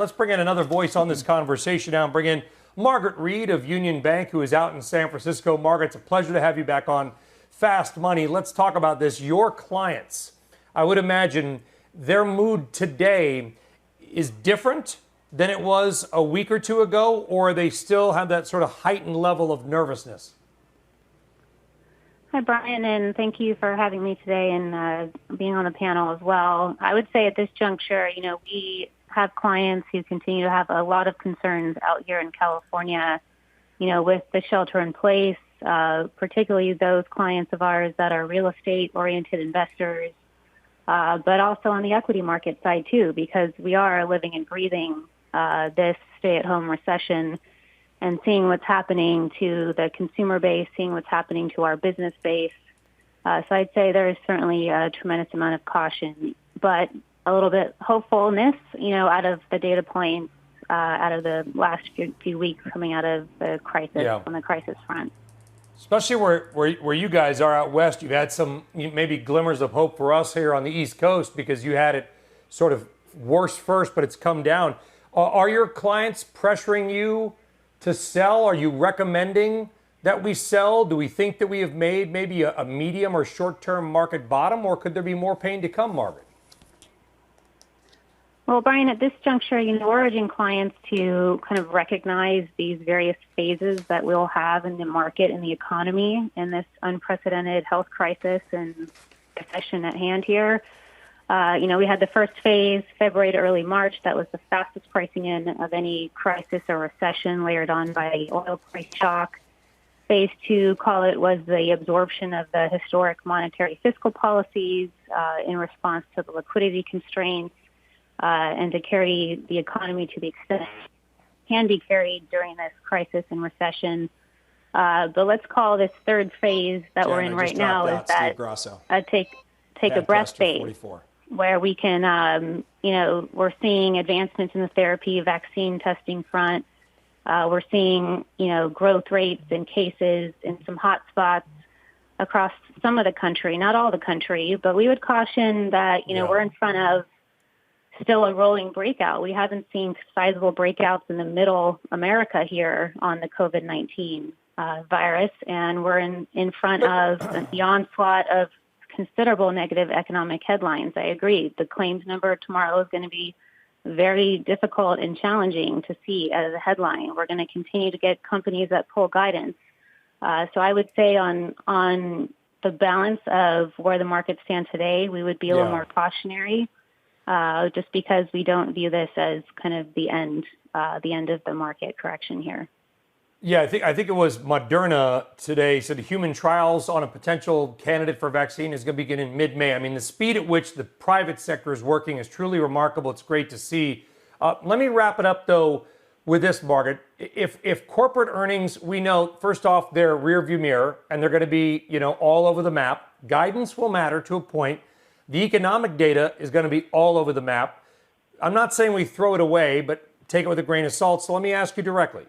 let's bring in another voice on this conversation now and bring in Margaret Reid of Union Bank, who is out in San Francisco. Margaret, it's a pleasure to have you back on Fast Money. Let's talk about this. Your clients, I would imagine their mood today is different than it was a week or two ago, or they still have that sort of heightened level of nervousness? Hi, Brian, and thank you for having me today and being on the panel as well. I would say at this juncture, we have clients who continue to have a lot of concerns out here in California, with the shelter in place, particularly those clients of ours that are real estate-oriented investors, but also on the equity market side, too, because we are living and breathing this stay-at-home recession and seeing what's happening to the consumer base, seeing what's happening to our business base. So I'd say there is certainly a tremendous amount of caution, but a little bit hopefulness, out of the data points, out of the last few weeks coming out of the crisis, on the crisis front. Especially where you guys are out west, you've had some maybe glimmers of hope for us here on the East Coast because you had it sort of worse first, but it's come down. Are your clients pressuring you to sell? Are you recommending that we sell? Do we think that we have made maybe a medium or short-term market bottom, or could there be more pain to come, Margaret? Well, Brian, at this juncture, we're urging clients to kind of recognize these various phases that we'll have in the market and the economy in this unprecedented health crisis and recession at hand here. We had the first phase, February to early March. That was the fastest pricing in of any crisis or recession layered on by oil price shock. Phase 2, call it, was the absorption of the historic monetary fiscal policies in response to the liquidity constraints and to carry the economy to the extent it can be carried during this crisis and recession. But let's call this third phase that we're in right now is that take a breath phase. 44. Where we can, we're seeing advancements in the therapy, vaccine testing front. We're seeing, growth rates and cases in some hot spots across some of the country, not all the country, but we would caution that, we're in front of still a rolling breakout. We haven't seen sizable breakouts in the middle America here on the COVID-19 virus, and we're in front of the onslaught of considerable negative economic headlines. I agree. The claims number tomorrow is going to be very difficult and challenging to see as a headline. We're going to continue to get companies that pull guidance. So I would say on the balance of where the markets stand today, we would be a little more cautionary, just because we don't view this as kind of the end of the market correction here. Yeah, I think it was Moderna today said human trials on a potential candidate for vaccine is going to begin in mid-May. I mean, the speed at which the private sector is working is truly remarkable. It's great to see. Let me wrap it up, though, with this, Margaret. If corporate earnings, we know, first off, they're rearview mirror, and they're going to be, all over the map. Guidance will matter to a point. The economic data is going to be all over the map. I'm not saying we throw it away, but take it with a grain of salt. So let me ask you directly.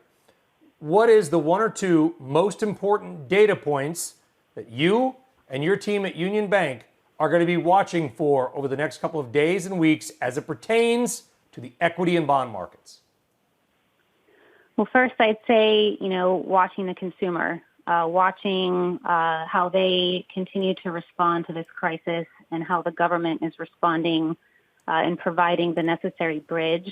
What is the one or two most important data points that you and your team at Union Bank are going to be watching for over the next couple of days and weeks as it pertains to the equity and bond markets? Well, first, I'd say, watching the consumer, watching how they continue to respond to this crisis and how the government is responding and providing the necessary bridge.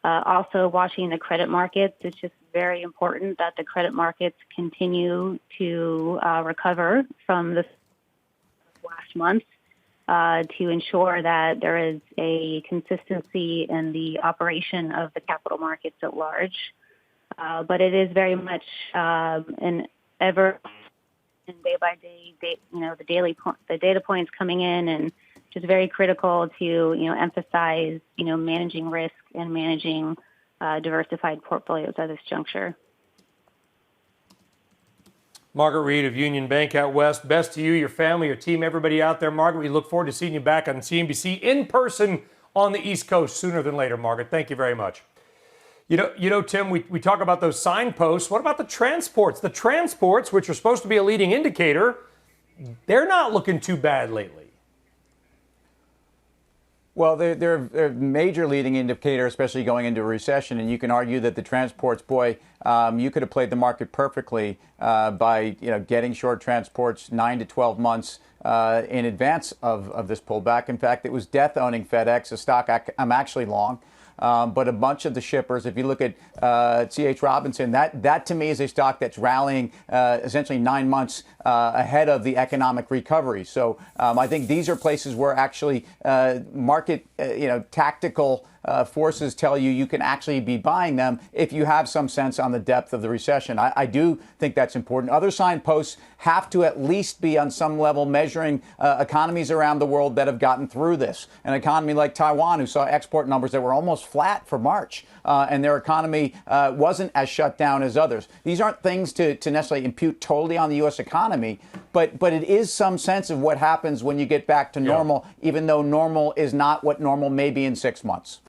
Also, watching the credit markets. It's just very important that the credit markets continue to recover from this last month to ensure that there is a consistency in the operation of the capital markets at large. But it is very much an ever day by day, the data points coming in, and just very critical to emphasize managing risk and managing diversified portfolios at this juncture. Margaret Reid of Union Bank out west. Best to you, your family, your team, everybody out there. Margaret, we look forward to seeing you back on CNBC in person on the East Coast sooner than later, Margaret. Thank you very much. Tim, we talk about those signposts. What about the transports? The transports, which are supposed to be a leading indicator, they're not looking too bad lately. Well, they're a major leading indicator, especially going into a recession. And you can argue that the transports, boy, you could have played the market perfectly by getting short transports 9 to 12 months in advance of this pullback. In fact, it was death owning FedEx, a stock I'm actually long. But a bunch of the shippers, if you look at C.H. Robinson, that to me is a stock that's rallying essentially 9 months ahead of the economic recovery. So I think these are places where actually market, tactical forces tell you can actually be buying them if you have some sense on the depth of the recession. I do think that's important. Other signposts have to at least be on some level measuring economies around the world that have gotten through this. An economy like Taiwan, who saw export numbers that were almost flat for March, and their economy wasn't as shut down as others. These aren't things to necessarily impute totally on the U.S. economy, but it is some sense of what happens when you get back to normal, even though normal is not what normal may be in 6 months.